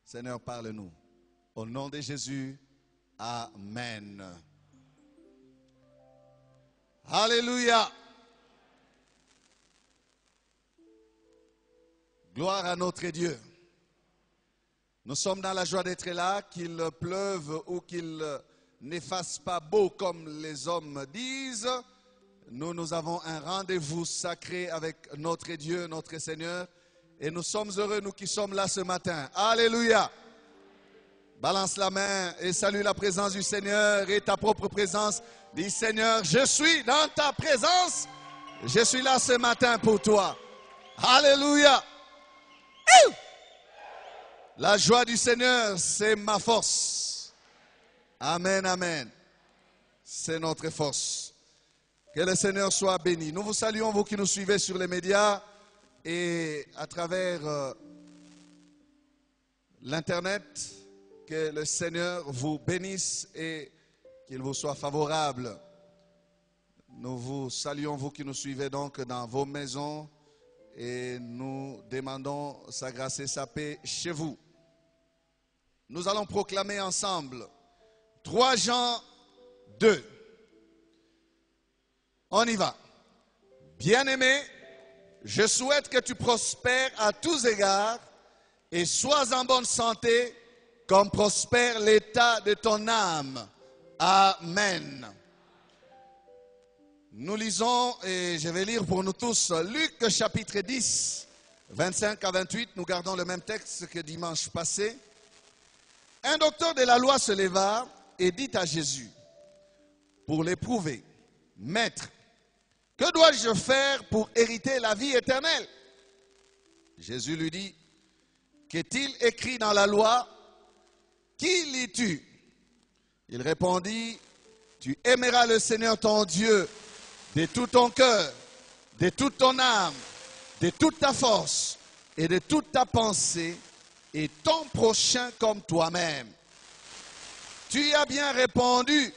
Seigneur, parle-nous. Au nom de Jésus, Amen. Alléluia. Gloire à notre Dieu. Nous sommes dans la joie d'être là, qu'il pleuve ou qu'il ne fasse pas beau comme les hommes disent. Nous avons un rendez-vous sacré avec notre Dieu, notre Seigneur. Et nous sommes heureux, nous qui sommes là ce matin. Alléluia. Balance la main et salue la présence du Seigneur et ta propre présence. Dis Seigneur, je suis dans ta présence. Je suis là ce matin pour toi. Alléluia. La joie du Seigneur, c'est ma force. Amen, amen. C'est notre force. Que le Seigneur soit béni. Nous vous saluons, vous qui nous suivez sur les médias et à travers l'Internet. Que le Seigneur vous bénisse et qu'il vous soit favorable. Nous vous saluons, vous qui nous suivez donc dans vos maisons, et nous demandons sa grâce et sa paix chez vous. Nous allons proclamer ensemble 3 Jean 2. On y va. Bien-aimé, je souhaite que tu prospères à tous égards et sois en bonne santé comme prospère l'état de ton âme. Amen. Nous lisons, et je vais lire pour nous tous, Luc chapitre 10, 25 à 28. Nous gardons le même texte que dimanche passé. Un docteur de la loi se leva et dit à Jésus, pour l'éprouver, « Maître, que dois-je faire pour hériter la vie éternelle ?» Jésus lui dit, « Qu'est-il écrit dans la loi ? Qui lis-tu » Il répondit, « Tu aimeras le Seigneur ton Dieu de tout ton cœur, de toute ton âme, de toute ta force et de toute ta pensée, et ton prochain comme toi-même. » Tu y as bien répondu,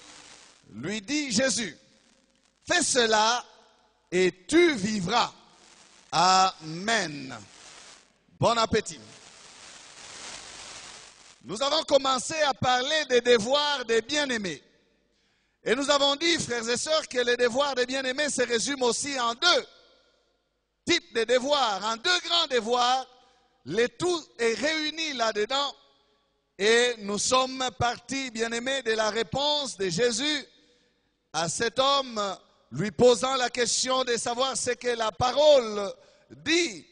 lui dit Jésus. Fais cela et tu vivras. Amen. Bon appétit. Nous avons commencé à parler des devoirs des bien-aimés. Et nous avons dit, frères et sœurs, que les devoirs des bien-aimés se résument aussi en 2 types de devoirs, en 2 grands devoirs. Le tout est réuni là-dedans. Et nous sommes partis, bien-aimés, de la réponse de Jésus à cet homme, lui posant la question de savoir ce que la parole dit.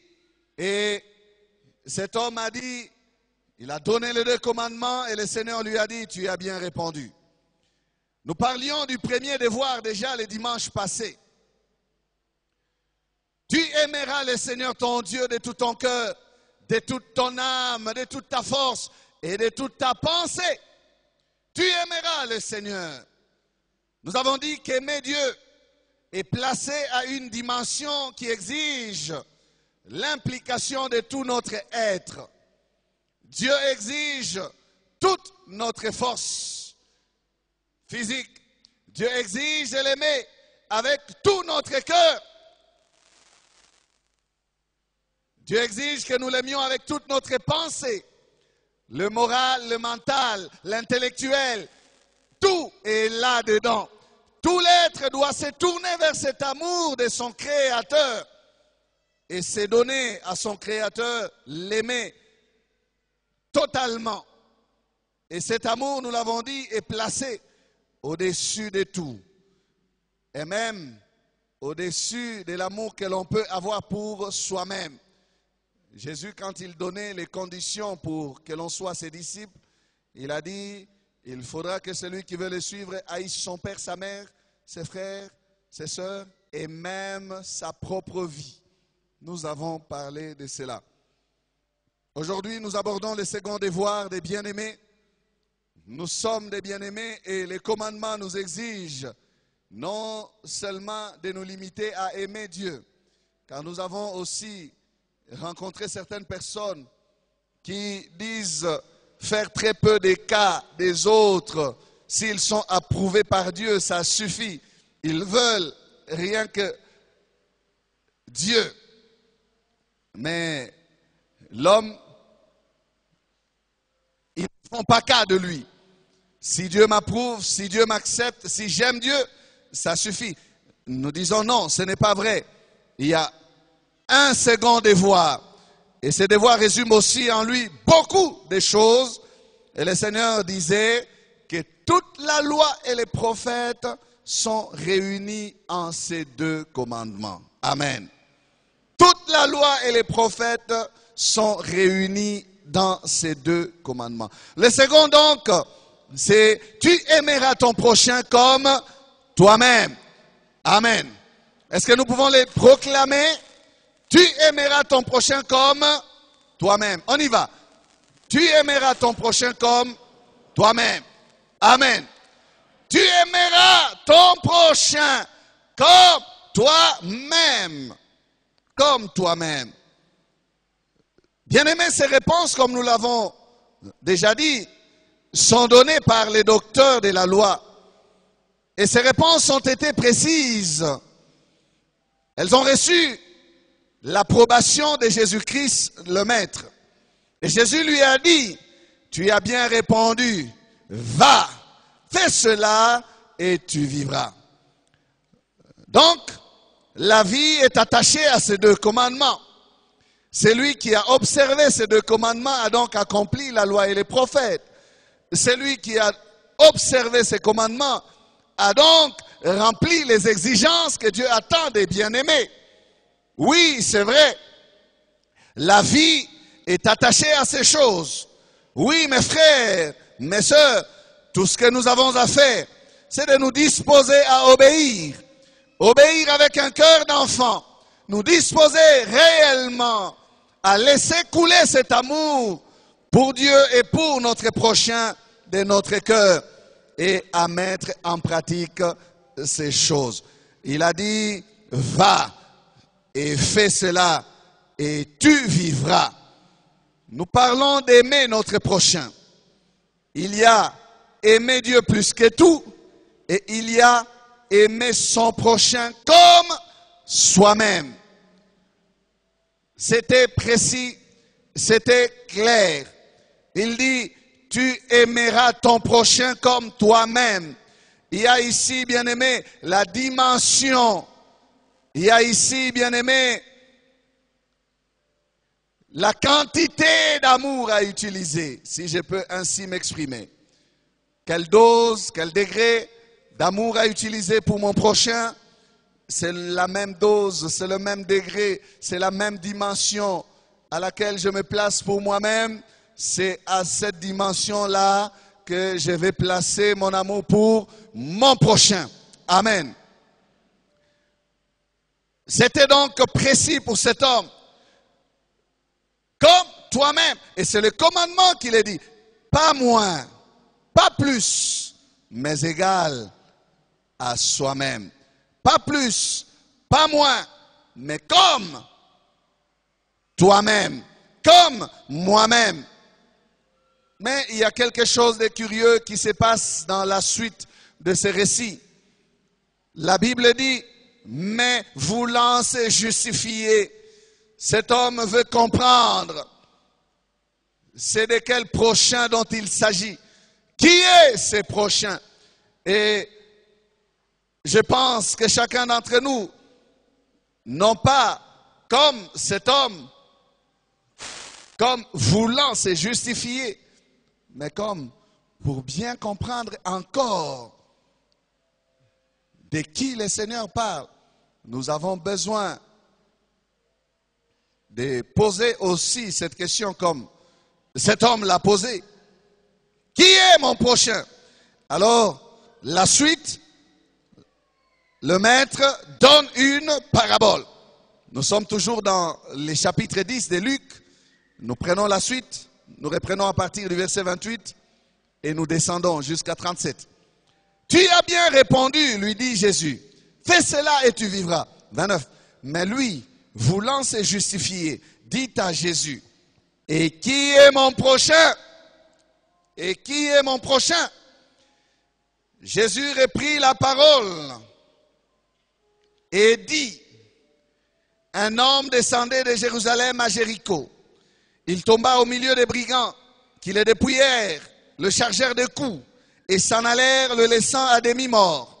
Et cet homme a dit, il a donné les 2 commandements et le Seigneur lui a dit, tu as bien répondu. Nous parlions du premier devoir déjà le dimanche passé. Tu aimeras le Seigneur ton Dieu de tout ton cœur, de toute ton âme, de toute ta force et de toute ta pensée. Tu aimeras le Seigneur. Nous avons dit qu'aimer Dieu est placé à une dimension qui exige l'implication de tout notre être. Dieu exige toute notre force physique. Dieu exige de l'aimer avec tout notre cœur. Dieu exige que nous l'aimions avec toute notre pensée. Le moral, le mental, l'intellectuel, tout est là-dedans. Tout l'être doit se tourner vers cet amour de son Créateur et se donner à son Créateur, l'aimer totalement. Et cet amour, nous l'avons dit, est placé au-dessus de tout. Et même au-dessus de l'amour que l'on peut avoir pour soi-même. Jésus, quand il donnait les conditions pour que l'on soit ses disciples, il a dit, il faudra que celui qui veut le suivre haïsse son père, sa mère, ses frères, ses sœurs et même sa propre vie. Nous avons parlé de cela. Aujourd'hui, nous abordons le second devoir des bien-aimés. Nous sommes des bien-aimés et les commandements nous exigent non seulement de nous limiter à aimer Dieu, car nous avons aussi rencontré certaines personnes qui disent faire très peu des cas des autres. S'ils sont approuvés par Dieu, ça suffit. Ils veulent rien que Dieu. Mais l'homme font pas cas de lui. Si Dieu m'approuve, si Dieu m'accepte, si j'aime Dieu, ça suffit. Nous disons non, ce n'est pas vrai. Il y a un second devoir. Et ce devoir résume aussi en lui beaucoup de choses. Et le Seigneur disait que toute la loi et les prophètes sont réunis en ces deux commandements. Amen. Toute la loi et les prophètes sont réunis dans ces deux commandements. Le second donc, c'est tu aimeras ton prochain comme toi-même. Amen. Est-ce que nous pouvons les proclamer? Tu aimeras ton prochain comme toi-même. On y va. Tu aimeras ton prochain comme toi-même. Amen. Tu aimeras ton prochain comme toi-même. Comme toi-même. Bien-aimés, ces réponses, comme nous l'avons déjà dit, sont données par les docteurs de la loi. Et ces réponses ont été précises. Elles ont reçu l'approbation de Jésus-Christ, le Maître. Et Jésus lui a dit, tu as bien répondu, va, fais cela et tu vivras. Donc, la vie est attachée à ces deux commandements. Celui qui a observé ces deux commandements a donc accompli la loi et les prophètes. Celui qui a observé ces commandements a donc rempli les exigences que Dieu attend des bien-aimés. Oui, c'est vrai. La vie est attachée à ces choses. Oui, mes frères, mes sœurs, tout ce que nous avons à faire, c'est de nous disposer à obéir. Obéir avec un cœur d'enfant. Nous disposer réellement à laisser couler cet amour pour Dieu et pour notre prochain de notre cœur et à mettre en pratique ces choses. Il a dit, va et fais cela et tu vivras. Nous parlons d'aimer notre prochain. Il y a aimer Dieu plus que tout et il y a aimer son prochain comme soi-même. C'était précis, c'était clair. Il dit, tu aimeras ton prochain comme toi-même. Il y a ici, bien-aimé, la dimension. Il y a ici, bien-aimé, la quantité d'amour à utiliser, si je peux ainsi m'exprimer. Quelle dose, quel degré d'amour à utiliser pour mon prochain? C'est la même dose, c'est le même degré, c'est la même dimension à laquelle je me place pour moi-même. C'est à cette dimension-là que je vais placer mon amour pour mon prochain. Amen. C'était donc précis pour cet homme. Comme toi-même. Et c'est le commandement qu'il a dit. Pas moins, pas plus, mais égal à soi-même. Pas plus, pas moins, mais comme toi-même, comme moi-même. Mais il y a quelque chose de curieux qui se passe dans la suite de ce récit. La Bible dit, mais voulant se justifier, cet homme veut comprendre c'est de quel prochain dont il s'agit. Qui est ce prochain? Et je pense que chacun d'entre nous, non pas comme cet homme, comme voulant se justifier, mais comme pour bien comprendre encore de qui le Seigneur parle, nous avons besoin de poser aussi cette question comme cet homme l'a posée. Qui est mon prochain? Alors, la suite, le maître donne une parabole. Nous sommes toujours dans les chapitres 10 de Luc. Nous prenons la suite. Nous reprenons à partir du verset 28 et nous descendons jusqu'à 37. Tu as bien répondu, lui dit Jésus. Fais cela et tu vivras. 29. Mais lui, voulant se justifier, dit à Jésus, et qui est mon prochain? Et qui est mon prochain? Jésus reprit la parole et dit, un homme descendait de Jérusalem à Jéricho. Il tomba au milieu des brigands qui le dépouillèrent le chargèrent de coups et s'en allèrent le laissant à demi-mort.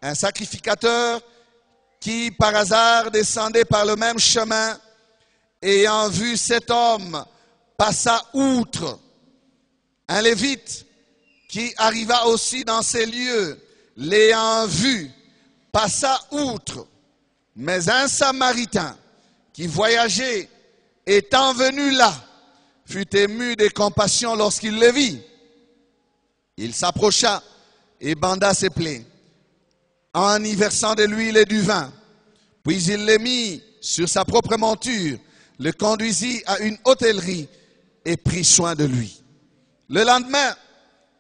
Un sacrificateur qui par hasard descendait par le même chemin, ayant vu cet homme, passa outre. Un lévite qui arriva aussi dans ces lieux, l'ayant vu, passa outre. Mais un Samaritain qui voyageait, étant venu là, fut ému de compassion lorsqu'il le vit. Il s'approcha et banda ses plaies, en y versant de l'huile et du vin. Puis il les mit sur sa propre monture, le conduisit à une hôtellerie et prit soin de lui. Le lendemain,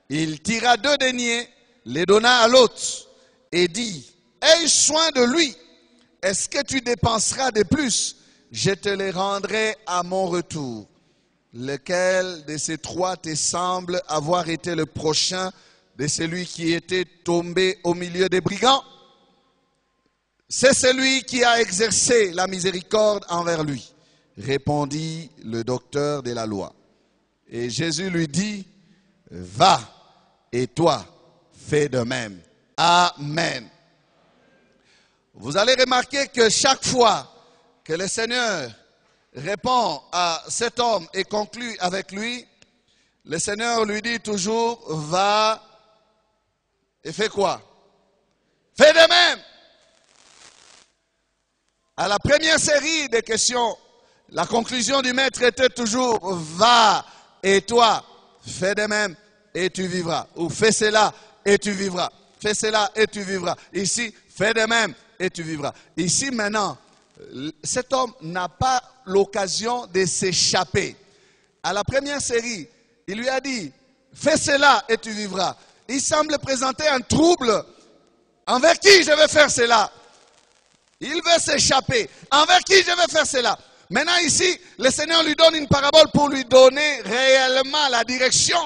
il tira 2 deniers, les donna à l'hôte et dit, « Aie soin de lui. Est-ce que tu dépenseras de plus? Je te les rendrai à mon retour. » Lequel de ces 3 te semble avoir été le prochain de celui qui était tombé au milieu des brigands? C'est celui qui a exercé la miséricorde envers lui, répondit le docteur de la loi. Et Jésus lui dit, va, et toi, fais de même. Amen. Vous allez remarquer que chaque fois que le Seigneur répond à cet homme et conclut avec lui, le Seigneur lui dit toujours, va et fais quoi? Fais de même. À la première série de questions, la conclusion du maître était toujours, va et toi, fais de même et tu vivras. Ou fais cela et tu vivras. Fais cela et tu vivras. Ici, fais de même et tu vivras. Ici maintenant, cet homme n'a pas l'occasion de s'échapper. À la première série, il lui a dit, fais cela et tu vivras. Il semble présenter un trouble. Envers qui je vais faire cela? Il veut s'échapper. Envers qui je vais faire cela? Maintenant ici, le Seigneur lui donne une parabole pour lui donner réellement la direction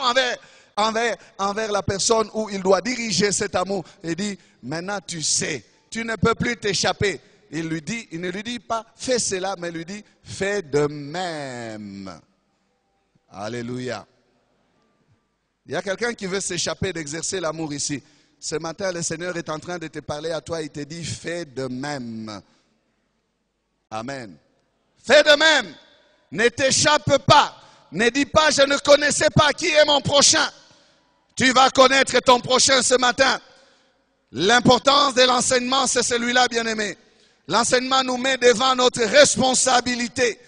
envers la personne où il doit diriger cet amour. Il dit, maintenant tu sais, tu ne peux plus t'échapper. Il ne lui dit pas, fais cela, mais il lui dit, fais de même. Alléluia. Il y a quelqu'un qui veut s'échapper d'exercer l'amour ici. Ce matin, le Seigneur est en train de te parler à toi. Il te dit, fais de même. Amen. Fais de même. Ne t'échappe pas. Ne dis pas, je ne connaissais pas qui est mon prochain. Tu vas connaître ton prochain ce matin. L'importance de l'enseignement, c'est celui-là, bien-aimé. L'enseignement nous met devant notre responsabilité.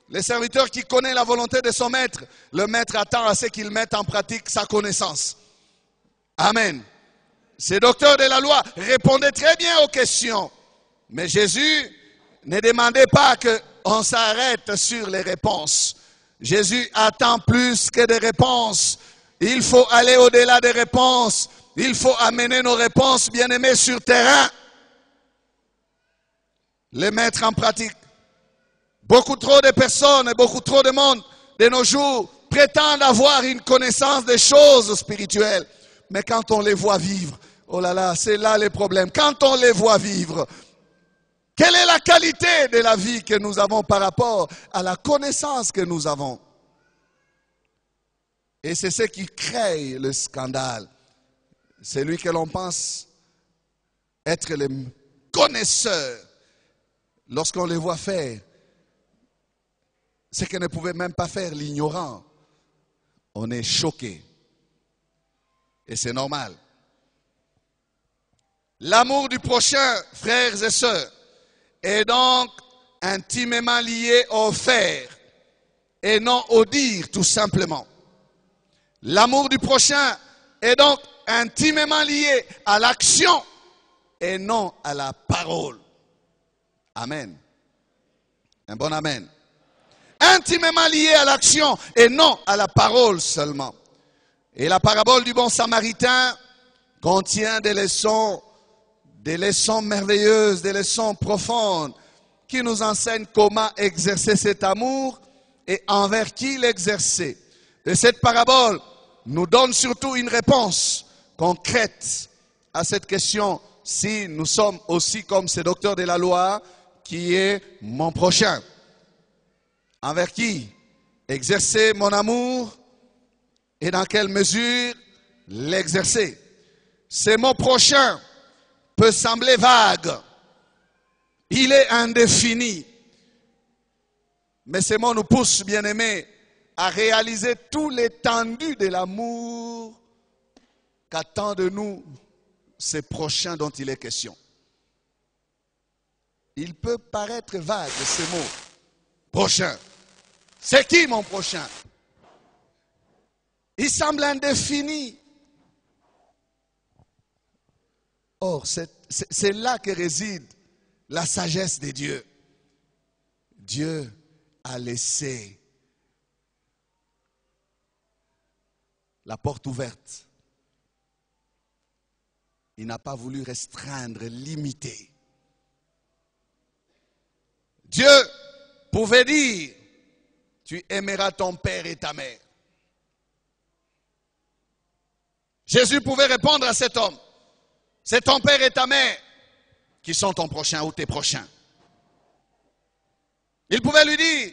Le serviteur qui connaît la volonté de son maître, le maître attend à ce qu'il mette en pratique sa connaissance. Amen. Ces docteurs de la loi répondaient très bien aux questions. Mais Jésus ne demandait pas qu'on s'arrête sur les réponses. Jésus attend plus que des réponses. Il faut aller au-delà des réponses. Il faut amener nos réponses, bien-aimés, sur terrain. Les mettre en pratique. Beaucoup trop de personnes et beaucoup trop de monde de nos jours prétendent avoir une connaissance des choses spirituelles. Mais quand on les voit vivre, oh là là, c'est là le problème. Quand on les voit vivre, quelle est la qualité de la vie que nous avons par rapport à la connaissance que nous avons? Et c'est ce qui crée le scandale. C'est lui que l'on pense être le connaisseur. Lorsqu'on les voit faire ce que ne pouvait même pas faire l'ignorant, on est choqué. Et c'est normal. L'amour du prochain, frères et sœurs, est donc intimement lié au faire et non au dire, tout simplement. L'amour du prochain est donc intimement lié à l'action et non à la parole. Amen. Un bon amen. Intimement lié à l'action et non à la parole seulement. Et la parabole du bon samaritain contient des leçons merveilleuses, des leçons profondes qui nous enseignent comment exercer cet amour et envers qui l'exercer. Et cette parabole nous donne surtout une réponse concrète à cette question, si nous sommes aussi comme ces docteurs de la loi, qui est mon prochain? Envers qui exercer mon amour et dans quelle mesure l'exercer. Ce mot prochain peut sembler vague. Il est indéfini. Mais ce mot nous pousse, bien-aimés, à réaliser tout l'étendue de l'amour qu'attend de nous ces prochains dont il est question. Il peut paraître vague, ce mot. Prochain. C'est qui mon prochain? Il semble indéfini. Or, c'est là que réside la sagesse de Dieu. Dieu a laissé la porte ouverte. Il n'a pas voulu restreindre, limiter. Dieu pouvait dire, tu aimeras ton père et ta mère. Jésus pouvait répondre à cet homme, c'est ton père et ta mère qui sont ton prochain ou tes prochains. Il pouvait lui dire,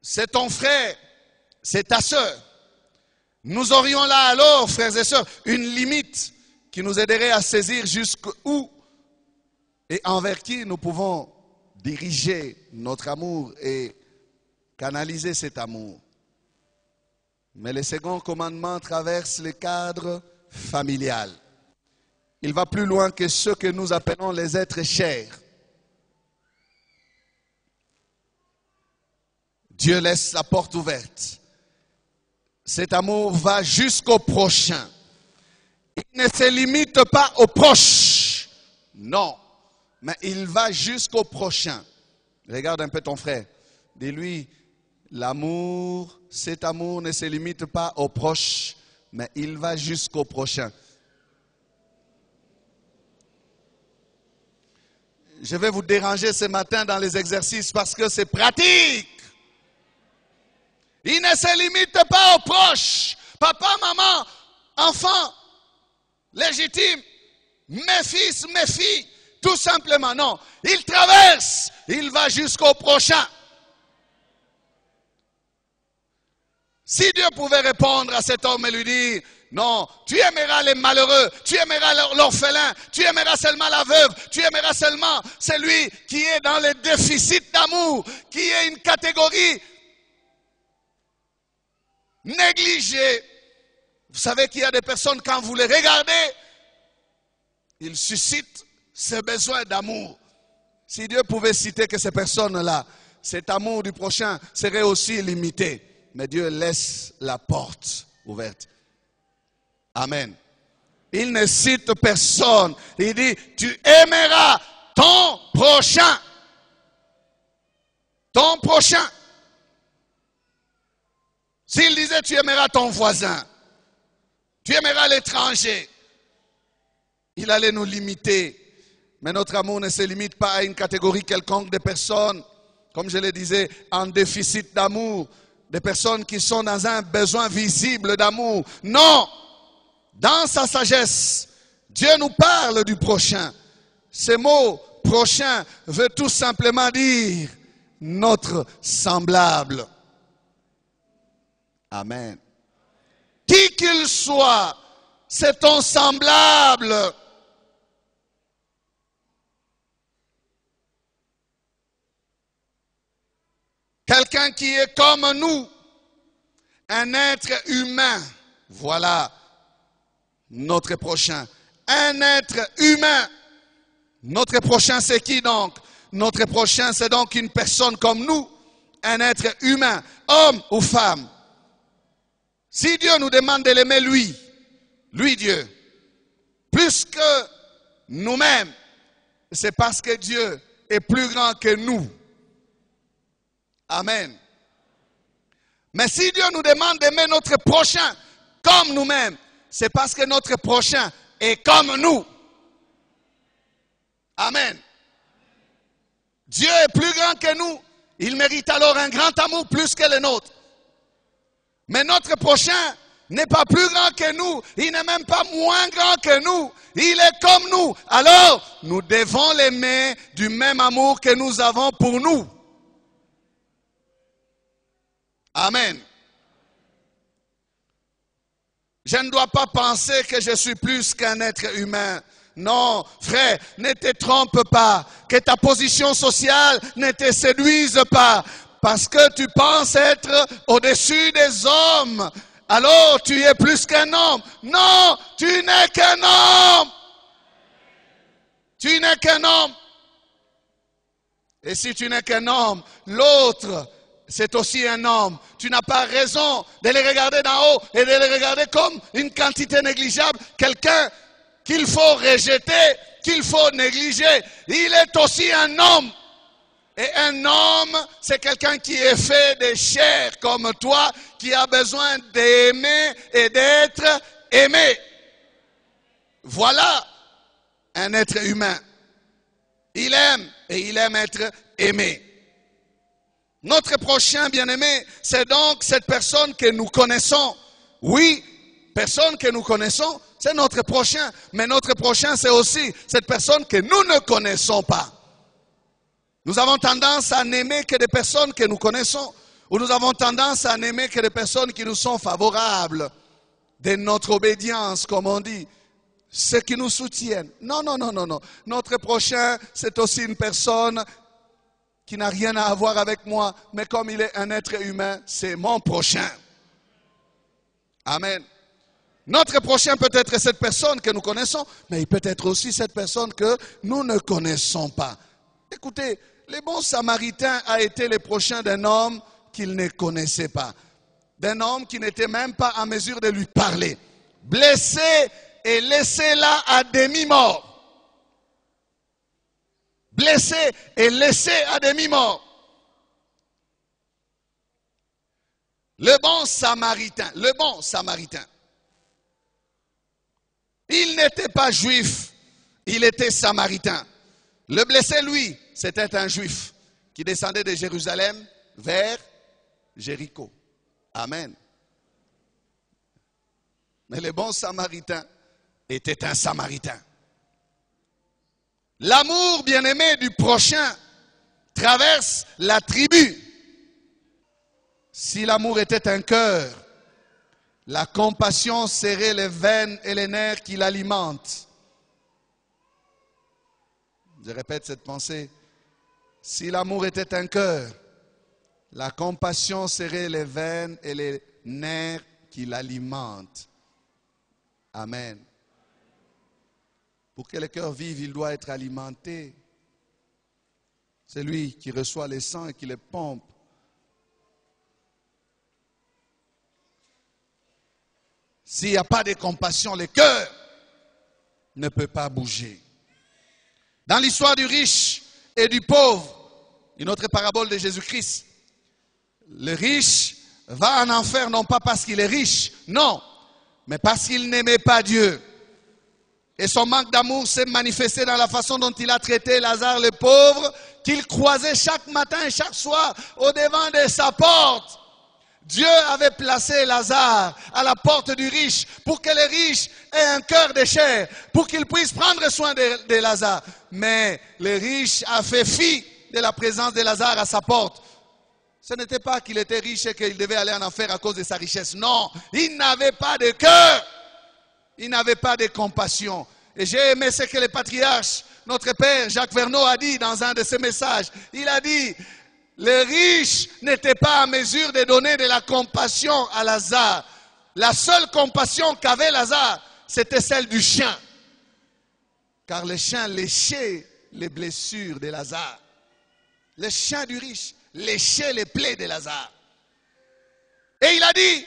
c'est ton frère, c'est ta sœur. Nous aurions là alors, frères et sœurs, une limite qui nous aiderait à saisir jusqu'où et envers qui nous pouvons diriger notre amour et canaliser cet amour. Mais le second commandement traverse le cadre familial. Il va plus loin que ce que nous appelons les êtres chers. Dieu laisse la porte ouverte. Cet amour va jusqu'au prochain. Il ne se limite pas aux proches. Non. Mais il va jusqu'au prochain. Regarde un peu ton frère. Dis-lui, l'amour, cet amour ne se limite pas aux proches, mais il va jusqu'au prochain. Je vais vous déranger ce matin dans les exercices parce que c'est pratique. Il ne se limite pas aux proches. Papa, maman, enfant, légitime, mes fils, mes filles. Tout simplement, non. Il traverse, il va jusqu'au prochain. Si Dieu pouvait répondre à cet homme et lui dire, non, tu aimeras les malheureux, tu aimeras l'orphelin, tu aimeras seulement la veuve, tu aimeras seulement celui qui est dans le déficit d'amour, qui est une catégorie négligée. Vous savez qu'il y a des personnes, quand vous les regardez, ils suscitent ce besoin d'amour. Si Dieu pouvait citer que ces personnes-là, cet amour du prochain serait aussi limité. Mais Dieu laisse la porte ouverte. Amen. Il ne cite personne. Il dit, tu aimeras ton prochain. Ton prochain. S'il disait, tu aimeras ton voisin. Tu aimeras l'étranger. Il allait nous limiter. Mais notre amour ne se limite pas à une catégorie quelconque de personnes, comme je le disais, en déficit d'amour, des personnes qui sont dans un besoin visible d'amour. Non! Dans sa sagesse, Dieu nous parle du prochain. Ce mot prochain veut tout simplement dire notre semblable. Amen. Qui qu'il soit, c'est ton semblable. Quelqu'un qui est comme nous, un être humain, voilà notre prochain. Un être humain. Notre prochain, c'est qui donc? Notre prochain, c'est donc une personne comme nous, un être humain, homme ou femme. Si Dieu nous demande de l'aimer lui Dieu, plus que nous-mêmes, c'est parce que Dieu est plus grand que nous. Amen. Mais si Dieu nous demande d'aimer notre prochain comme nous-mêmes, c'est parce que notre prochain est comme nous. Amen. Dieu est plus grand que nous. Il mérite alors un grand amour plus que le nôtre. Mais notre prochain n'est pas plus grand que nous. Il n'est même pas moins grand que nous. Il est comme nous. Alors, nous devons l'aimer du même amour que nous avons pour nous. Amen. Je ne dois pas penser que je suis plus qu'un être humain. Non, frère, ne te trompe pas. Que ta position sociale ne te séduise pas. Parce que tu penses être au-dessus des hommes. Alors tu es plus qu'un homme. Non, tu n'es qu'un homme. Tu n'es qu'un homme. Et si tu n'es qu'un homme, l'autre, c'est aussi un homme. Tu n'as pas raison de les regarder d'en haut et de les regarder comme une quantité négligeable. Quelqu'un qu'il faut rejeter, qu'il faut négliger. Il est aussi un homme. Et un homme, c'est quelqu'un qui est fait de chair comme toi, qui a besoin d'aimer et d'être aimé. Voilà un être humain. Il aime et il aime être aimé. Notre prochain bien-aimé, c'est donc cette personne que nous connaissons. Oui, personne que nous connaissons, c'est notre prochain. Mais notre prochain, c'est aussi cette personne que nous ne connaissons pas. Nous avons tendance à n'aimer que des personnes que nous connaissons, ou nous avons tendance à n'aimer que des personnes qui nous sont favorables, de notre obédience, comme on dit, ceux qui nous soutiennent. Non, non, non, non, non. Notre prochain, c'est aussi une personne qui n'a rien à voir avec moi, mais comme il est un être humain, c'est mon prochain. Amen. Notre prochain peut être cette personne que nous connaissons, mais il peut être aussi cette personne que nous ne connaissons pas. Écoutez, le bon samaritain a été le prochain d'un homme qu'il ne connaissait pas. D'un homme qui n'était même pas en mesure de lui parler. Blessé et laissé là à demi-mort. Blessé et laissé à demi-mort. Le bon samaritain, il n'était pas juif, il était samaritain. Le blessé, lui, c'était un juif qui descendait de Jérusalem vers Jéricho. Amen. Mais le bon samaritain était un samaritain. L'amour bien-aimé du prochain traverse la tribu. Si l'amour était un cœur, la compassion serait les veines et les nerfs qui l'alimentent. Je répète cette pensée. Si l'amour était un cœur, la compassion serait les veines et les nerfs qui l'alimentent. Amen. Pour que le cœur vive, il doit être alimenté. C'est lui qui reçoit les sangs et qui les pompe. S'il n'y a pas de compassion, le cœur ne peut pas bouger. Dans l'histoire du riche et du pauvre, une autre parabole de Jésus-Christ, le riche va en enfer non pas parce qu'il est riche, non, mais parce qu'il n'aimait pas Dieu. Et son manque d'amour s'est manifesté dans la façon dont il a traité Lazare le pauvre, qu'il croisait chaque matin et chaque soir au devant de sa porte. Dieu avait placé Lazare à la porte du riche pour que le riche ait un cœur de chair, pour qu'il puisse prendre soin de Lazare. Mais le riche a fait fi de la présence de Lazare à sa porte. Ce n'était pas qu'il était riche et qu'il devait aller en enfer à cause de sa richesse. Non, il n'avait pas de cœur. Il n'avait pas de compassion. Et j'ai aimé ce que le patriarche, notre père Jacques Verneau a dit dans un de ses messages. Il a dit, le riche n'était pas en mesure de donner de la compassion à Lazare. La seule compassion qu'avait Lazare, c'était celle du chien. Car le chien léchait les blessures de Lazare. Le chien du riche léchait les plaies de Lazare. Et il a dit,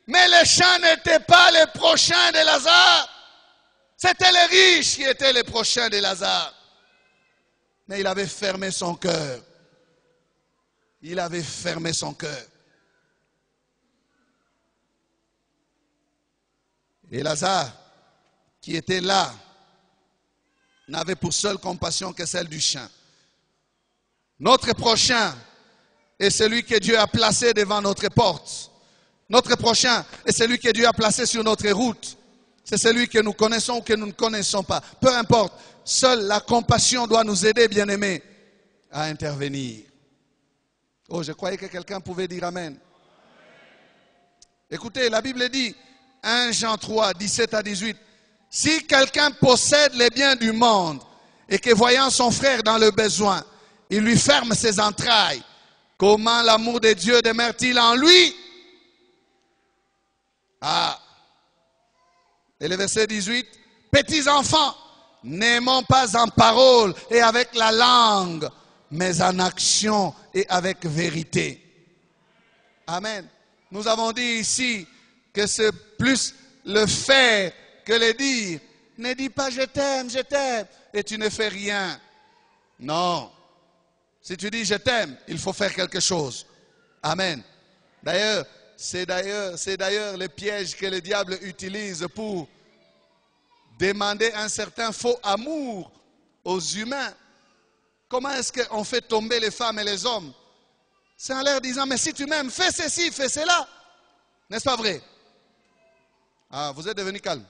mais le chien n'était pas le prochain de Lazare. C'était le riche qui était le prochain de Lazare. Mais il avait fermé son cœur. Il avait fermé son cœur. Et Lazare, qui était là, n'avait pour seule compassion que celle du chien. Notre prochain est celui que Dieu a placé devant notre porte. Notre prochain est celui que Dieu a placé sur notre route. C'est celui que nous connaissons ou que nous ne connaissons pas. Peu importe, seule la compassion doit nous aider, bien-aimés, à intervenir. Oh, je croyais que quelqu'un pouvait dire Amen. Écoutez, la Bible dit, 1 Jean 3, 17 à 18. Si quelqu'un possède les biens du monde et que voyant son frère dans le besoin, il lui ferme ses entrailles, comment l'amour de Dieu demeure-t-il en lui? Ah. Et le verset 18. Petits enfants, n'aimons pas en parole et avec la langue, mais en action et avec vérité. Amen. Nous avons dit ici que c'est plus le faire que le dire. Ne dis pas je t'aime, et tu ne fais rien. Non. Si tu dis je t'aime, il faut faire quelque chose. Amen. D'ailleurs, c'est d'ailleurs le piège que le diable utilise pour demander un certain faux amour aux humains. Comment est-ce qu'on fait tomber les femmes et les hommes? C'est en leur disant, mais si tu m'aimes, fais ceci, fais cela. N'est-ce pas vrai? Ah, vous êtes devenu calme.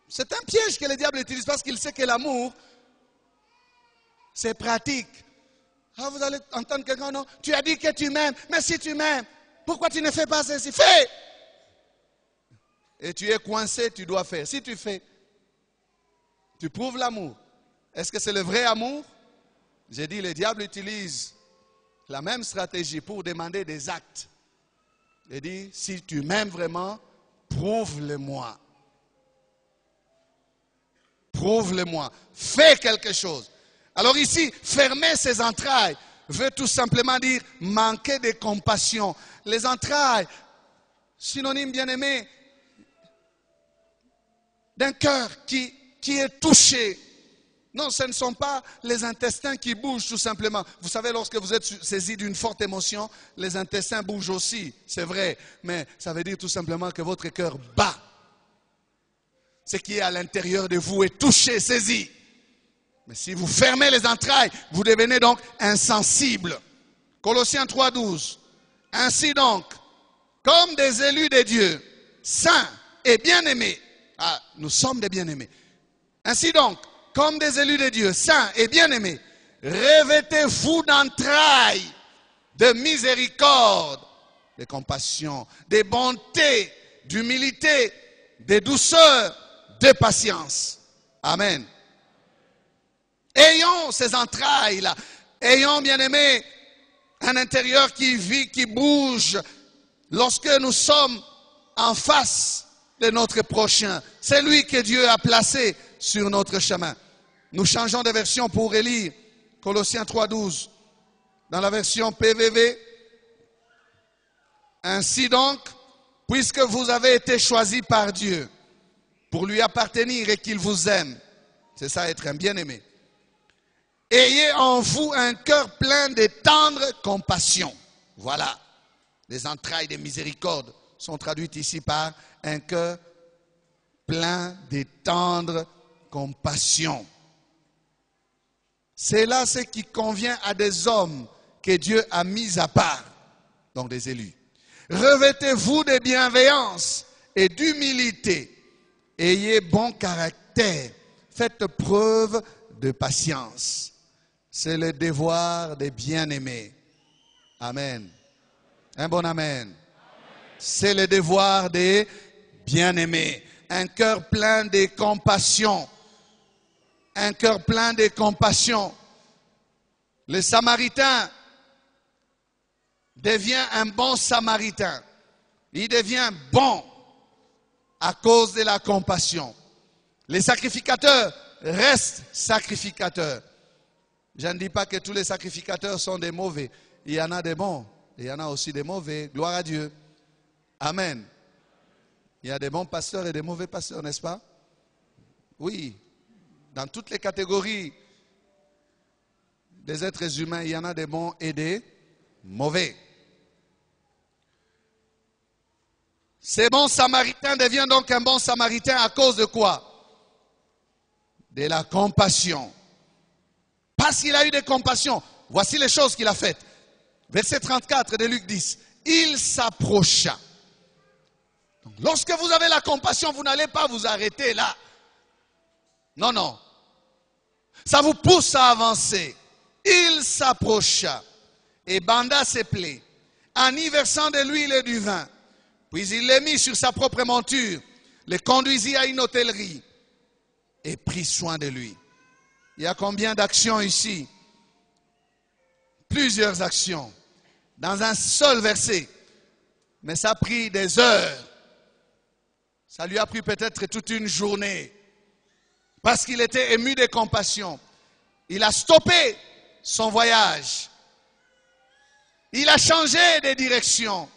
C'est un piège que le diable utilise parce qu'il sait que l'amour, c'est pratique. Ah, vous allez entendre quelqu'un, non? Tu as dit que tu m'aimes, mais si tu m'aimes, pourquoi tu ne fais pas ceci? Fais! Et tu es coincé, tu dois faire. Si tu fais, tu prouves l'amour. Est-ce que c'est le vrai amour? J'ai dit, le diable utilise la même stratégie pour demander des actes. Il dit, si tu m'aimes vraiment, prouve-le-moi. Prouve-le-moi. Fais quelque chose. Alors ici, fermer ses entrailles veut tout simplement dire manquer de compassion. Les entrailles, synonyme bien-aimé, d'un cœur qui est touché. Non, ce ne sont pas les intestins qui bougent tout simplement. Vous savez, lorsque vous êtes saisi d'une forte émotion, les intestins bougent aussi, c'est vrai. Mais ça veut dire tout simplement que votre cœur bat. Ce qui est à l'intérieur de vous est touché, saisi. Mais si vous fermez les entrailles, vous devenez donc insensible. Colossiens 3, 12. Ainsi donc, comme des élus de Dieu, saints et bien-aimés. Ah, nous sommes des bien-aimés. Ainsi donc, comme des élus de Dieu, saints et bien-aimés, revêtez-vous d'entrailles, de miséricorde, de compassion, de bonté, d'humilité, de douceur, de patience. Amen. Ayons ces entrailles-là. Ayons, bien-aimés, un intérieur qui vit, qui bouge. Lorsque nous sommes en face de notre prochain, c'est lui que Dieu a placé sur notre chemin. Nous changeons de version pour relire Colossiens 3,12. Dans la version PVV, ainsi donc, puisque vous avez été choisis par Dieu pour lui appartenir et qu'il vous aime, c'est ça être un bien-aimé, ayez en vous un cœur plein de tendre compassion. Voilà, les entrailles de miséricorde sont traduites ici par un cœur plein de tendre compassion. C'est là ce qui convient à des hommes que Dieu a mis à part, donc des élus. Revêtez-vous de bienveillance et d'humilité. Ayez bon caractère. Faites preuve de patience. C'est le devoir des bien-aimés. Amen. Un bon amen. C'est le devoir des bien-aimés. Un cœur plein de compassion. Un cœur plein de compassion. Le Samaritain devient un bon Samaritain. Il devient bon à cause de la compassion. Les sacrificateurs restent sacrificateurs. Je ne dis pas que tous les sacrificateurs sont des mauvais. Il y en a des bons. Il y en a aussi des mauvais. Gloire à Dieu. Amen. Il y a des bons pasteurs et des mauvais pasteurs, n'est-ce pas? Oui. Dans toutes les catégories des êtres humains, il y en a des bons et des mauvais. Ce bon Samaritain devient donc un bon Samaritain à cause de quoi? De la compassion. Parce qu'il a eu de compassion. Voici les choses qu'il a faites. Verset 34 de Luc 10. Il s'approcha. Donc, lorsque vous avez la compassion, vous n'allez pas vous arrêter là. Non, non. Ça vous pousse à avancer. Il s'approcha et banda ses plaies, en y versant de l'huile et du vin. Puis il les mit sur sa propre monture, le conduisit à une hôtellerie et prit soin de lui. Il y a combien d'actions ici? Plusieurs actions dans un seul verset. Mais ça a pris des heures. Ça lui a pris peut-être toute une journée. Parce qu'il était ému de compassion. Il a stoppé son voyage. Il a changé de direction.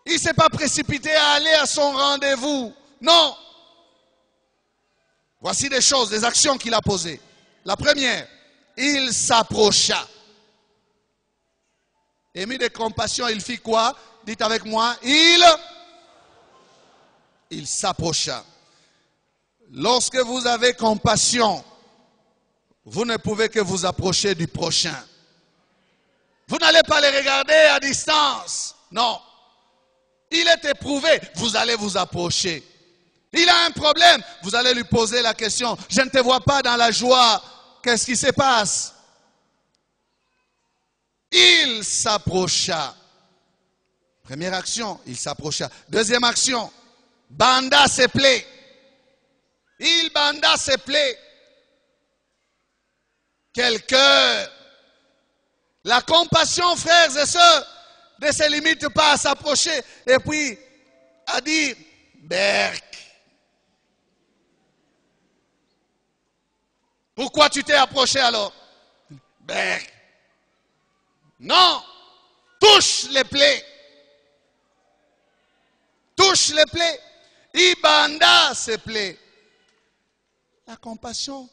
Il ne s'est pas précipité à aller à son rendez-vous. Non. Voici des choses, des actions qu'il a posées. La première, il s'approcha. Ému de compassion, il fit quoi? Dites avec moi, il s'approcha. Lorsque vous avez compassion, vous ne pouvez que vous approcher du prochain. Vous n'allez pas les regarder à distance. Non. Il est éprouvé, vous allez vous approcher. Il a un problème, vous allez lui poser la question. Je ne te vois pas dans la joie. Qu'est-ce qui se passe? Il s'approcha. Première action, il s'approcha. Deuxième action, banda ses plaies. Il banda ses plaies. Quel cœur! La compassion, frères et sœurs, ne se limite pas à s'approcher et puis à dire Berk. Pourquoi tu t'es approché alors? Berk. Non, touche les plaies. Touche les plaies. Ibanda ses plaies. La compassion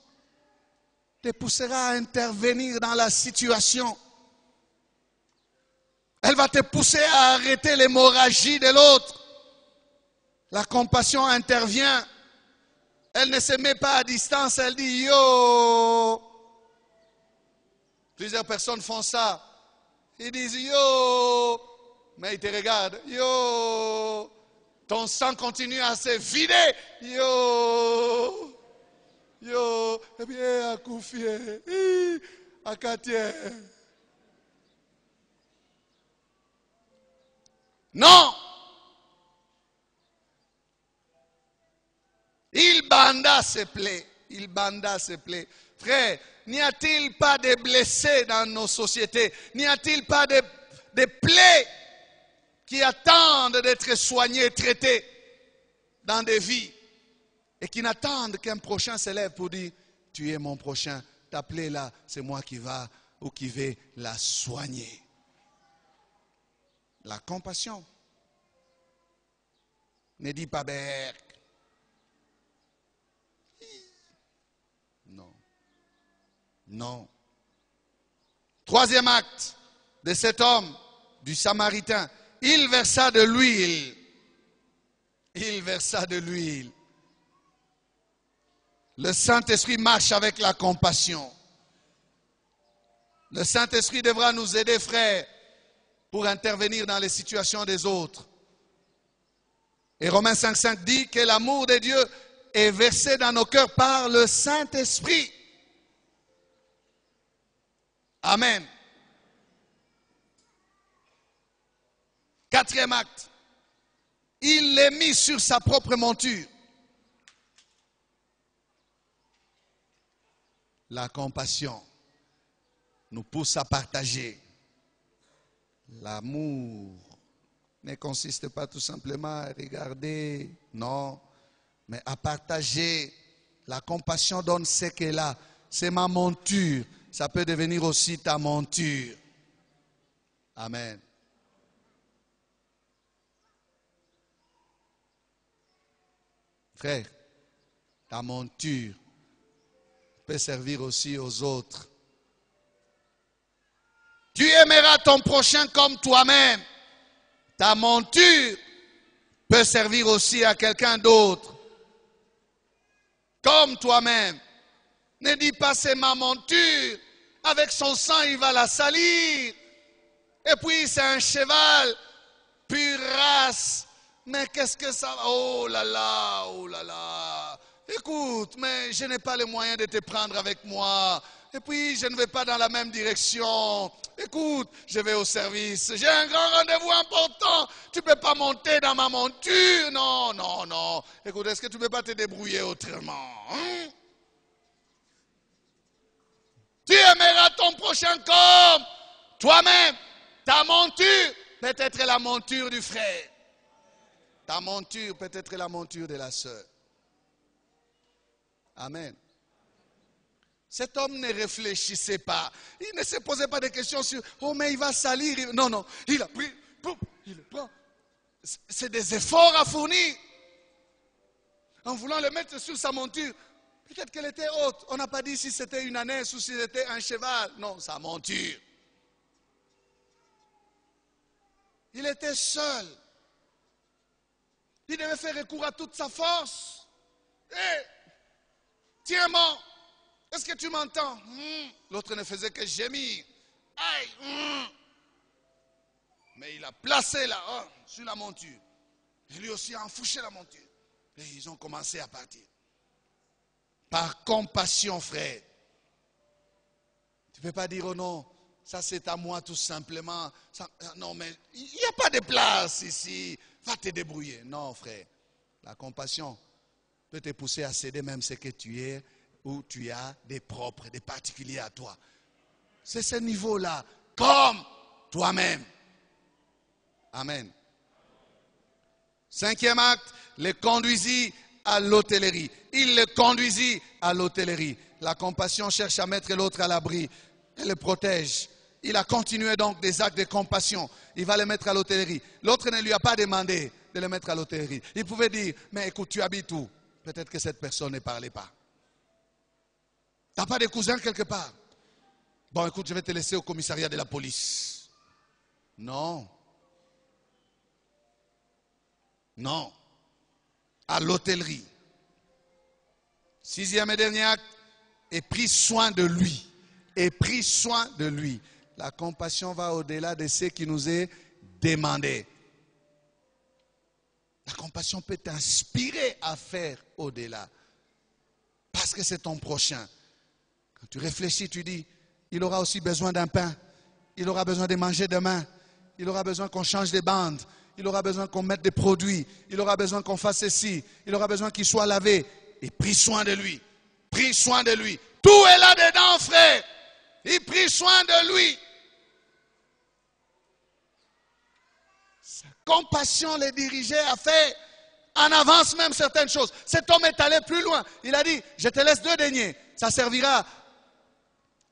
te poussera à intervenir dans la situation. Elle va te pousser à arrêter l'hémorragie de l'autre. La compassion intervient. Elle ne se met pas à distance, elle dit yo. Plusieurs personnes font ça. Ils disent yo. Mais ils te regardent. Yo. Ton sang continue à se vider. Yo. Yo. Eh bien, à Koufié. À Katier. Non. Il banda ses plaies. Il banda ses plaies. Frère, n'y a-t-il pas de blessés dans nos sociétés? N'y a-t-il pas de plaies qui attendent d'être soignées, traitées dans des vies et qui n'attendent qu'un prochain se lève pour dire tu es mon prochain, ta plaie là, c'est moi qui va ou qui vais la soigner. La compassion. Ne dis pas berk. Non. Non. Troisième acte de cet homme, du Samaritain. Il versa de l'huile. Il versa de l'huile. Le Saint-Esprit marche avec la compassion. Le Saint-Esprit devra nous aider, frères, pour intervenir dans les situations des autres. Et Romains 5,5 dit que l'amour de Dieu est versé dans nos cœurs par le Saint-Esprit. Amen. Quatrième acte. Il l'est mis sur sa propre monture. La compassion nous pousse à partager. L'amour ne consiste pas tout simplement à regarder, non, mais à partager. La compassion donne ce qu'elle a. C'est ma monture. Ça peut devenir aussi ta monture. Amen. Frère, ta monture peut servir aussi aux autres. Tu aimeras ton prochain comme toi-même. Ta monture peut servir aussi à quelqu'un d'autre. Comme toi-même. Ne dis pas c'est ma monture. Avec son sang, il va la salir. Et puis c'est un cheval, pure race. Mais qu'est-ce que ça va? Oh là là, oh là là. Écoute, mais je n'ai pas les moyens de te prendre avec moi. Et puis, je ne vais pas dans la même direction. Écoute, je vais au service. J'ai un grand rendez-vous important. tu ne peux pas monter dans ma monture. Non, non, non. Écoute, est-ce que tu ne peux pas te débrouiller autrement? Hein? Tu aimeras ton prochain comme toi-même. Ta monture peut être la monture du frère. Ta monture peut être la monture de la sœur. Amen. Cet homme ne réfléchissait pas. Il ne se posait pas de questions sur « Oh, mais il va salir. » Non, non. Il a pris, il le prend. C'est des efforts à fournir. En voulant le mettre sur sa monture. Peut-être qu'elle était haute. On n'a pas dit si c'était une ânesse ou si c'était un cheval. Non, sa monture. Il était seul. Il devait faire recours à toute sa force. Hé, tiens-moi. Est-ce que tu m'entends? L'autre ne faisait que gémir. Aïe. Mais il a placé là, sur la monture. Et lui aussi a enfourché la monture. Et ils ont commencé à partir. Par compassion, frère. Tu ne peux pas dire, oh non, ça c'est à moi tout simplement. Ça, non, mais il n'y a pas de place ici. Va te débrouiller. Non, frère. La compassion peut te pousser à céder même ce que tu es, où tu as des propres, des particuliers à toi. C'est ce niveau-là, comme toi-même. Amen. Cinquième acte, le conduisit à l'hôtellerie. Il le conduisit à l'hôtellerie. La compassion cherche à mettre l'autre à l'abri. Elle le protège. Il a continué donc des actes de compassion. Il va le mettre à l'hôtellerie. L'autre ne lui a pas demandé de le mettre à l'hôtellerie. Il pouvait dire, mais écoute, tu habites où? Peut-être que cette personne ne parlait pas. Tu n'as pas de cousin quelque part? Bon, écoute, je vais te laisser au commissariat de la police. Non. Non. À l'hôtellerie. Sixième et dernier acte, et pris soin de lui. Et pris soin de lui. La compassion va au-delà de ce qui nous est demandé. La compassion peut t'inspirer à faire au-delà. Parce que c'est ton prochain. Quand tu réfléchis, tu dis, il aura aussi besoin d'un pain. Il aura besoin de manger demain. Il aura besoin qu'on change des bandes. Il aura besoin qu'on mette des produits. Il aura besoin qu'on fasse ceci. Il aura besoin qu'il soit lavé. Et pris soin de lui. Pris soin de lui. Tout est là-dedans, frère. Il prit soin de lui. Sa compassion le dirigeait à faire en avance même certaines choses. Cet homme est allé plus loin. Il a dit, je te laisse 2 deniers. Ça servira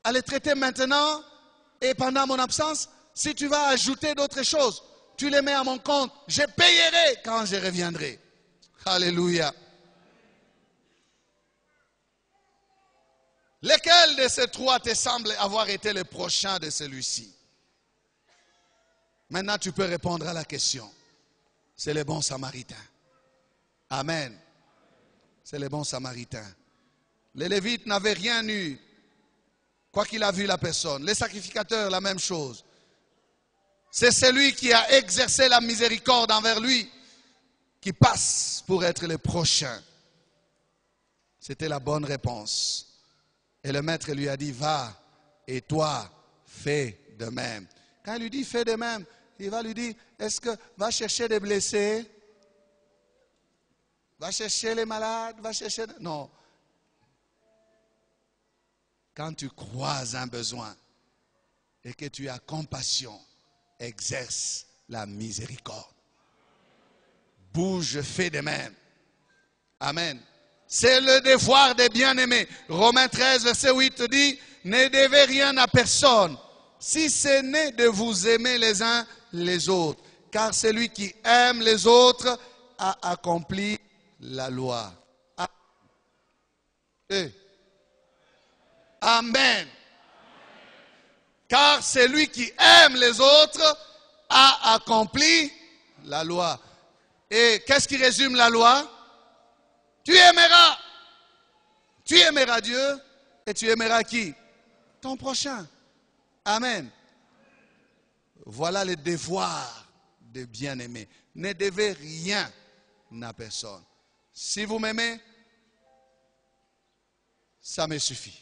à les traiter maintenant et pendant mon absence. Si tu vas ajouter d'autres choses, tu les mets à mon compte. Je payerai quand je reviendrai. Alléluia. Lequel de ces 3 te semble avoir été le prochain de celui-ci? Maintenant, tu peux répondre à la question. C'est le bon samaritain. Amen. C'est le bon samaritain. Les Lévites n'avaient rien eu, quoi qu'il a vu la personne. Les sacrificateurs, la même chose. C'est celui qui a exercé la miséricorde envers lui qui passe pour être le prochain. C'était la bonne réponse. Et le maître lui a dit, va et toi, fais de même. Quand il lui dit, fais de même, il va lui dire, est-ce que va chercher des blessés? Va chercher les malades? Va chercher... Non. Quand tu crois un besoin et que tu as compassion, exerce la miséricorde. Bouge, fais de même. Amen. C'est le devoir des bien-aimés. Romains 13, verset 8 dit, ne devez rien à personne, si ce n'est de vous aimer les uns les autres. Car celui qui aime les autres a accompli la loi. Amen. Car celui qui aime les autres a accompli la loi. Et qu'est-ce qui résume la loi? Tu aimeras. Tu aimeras Dieu et tu aimeras qui? Ton prochain. Amen. Voilà le devoir de bien-aimer. Ne devez rien à personne. Si vous m'aimez, ça me suffit.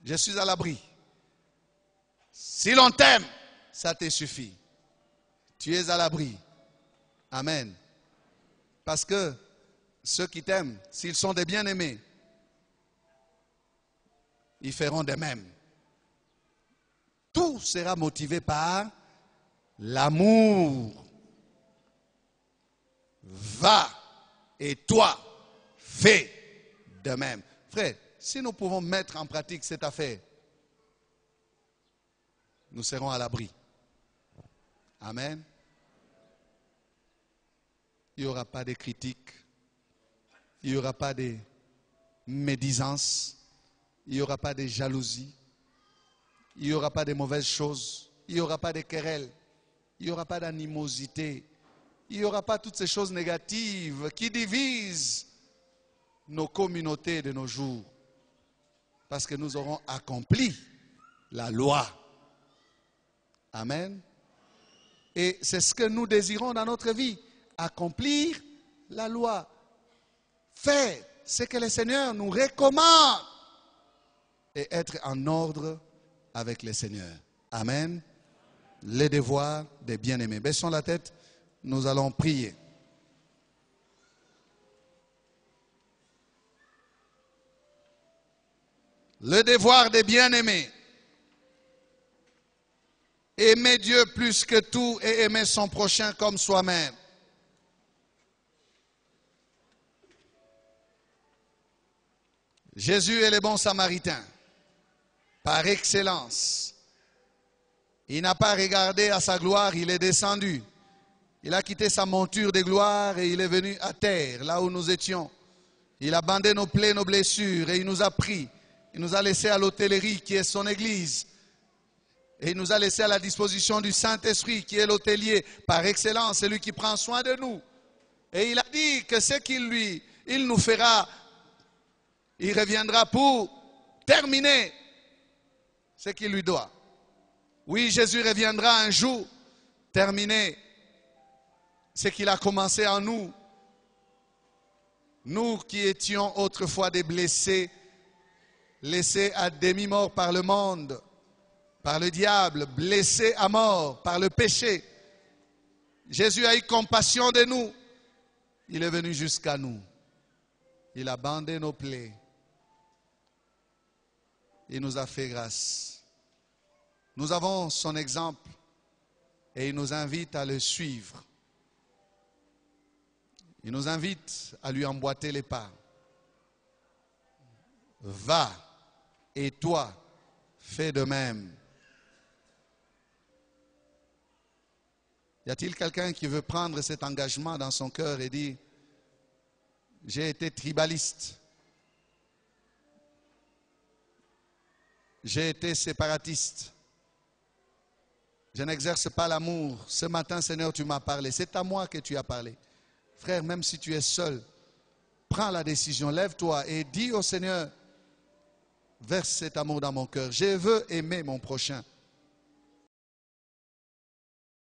Je suis à l'abri. Si l'on t'aime, ça te suffit. Tu es à l'abri. Amen. Parce que ceux qui t'aiment, s'ils sont des bien-aimés, ils feront de même. Tout sera motivé par l'amour. Va et toi, fais de même. Frère, si nous pouvons mettre en pratique cette affaire, nous serons à l'abri. Amen. Il n'y aura pas de critiques, il n'y aura pas de médisance, il n'y aura pas de jalousie, il n'y aura pas de mauvaises choses, il n'y aura pas de querelles, il n'y aura pas d'animosité, il n'y aura pas toutes ces choses négatives qui divisent nos communautés de nos jours. Parce que nous aurons accompli la loi. Amen. Et c'est ce que nous désirons dans notre vie. Accomplir la loi. Faire ce que le Seigneur nous recommande. Et être en ordre avec le Seigneur. Amen. Les devoirs des bien-aimés. Baissons la tête, nous allons prier. Le devoir des bien-aimés. Aimer Dieu plus que tout et aimer son prochain comme soi-même. Jésus est le bon samaritain, par excellence. Il n'a pas regardé à sa gloire, il est descendu. Il a quitté sa monture de gloire et il est venu à terre, là où nous étions. Il a bandé nos plaies, nos blessures et il nous a pris. Il nous a laissés à l'hôtellerie qui est son église. Et il nous a laissés à la disposition du Saint-Esprit qui est l'hôtelier par excellence, celui qui prend soin de nous. Et il a dit que ce il nous fera, il reviendra pour terminer ce qu'il lui doit. Oui, Jésus reviendra un jour terminer ce qu'il a commencé en nous. Nous qui étions autrefois des blessés, laissés à demi-mort par le monde, par le diable, blessés à mort par le péché. Jésus a eu compassion de nous. Il est venu jusqu'à nous. Il a bandé nos plaies. Il nous a fait grâce. Nous avons son exemple et il nous invite à le suivre. Il nous invite à lui emboîter les pas. Va et toi, fais de même. Y a-t-il quelqu'un qui veut prendre cet engagement dans son cœur et dire, j'ai été tribaliste, j'ai été séparatiste, je n'exerce pas l'amour. Ce matin, Seigneur, tu m'as parlé. C'est à moi que tu as parlé. Frère, même si tu es seul, prends la décision, lève-toi et dis au Seigneur, verse cet amour dans mon cœur. Je veux aimer mon prochain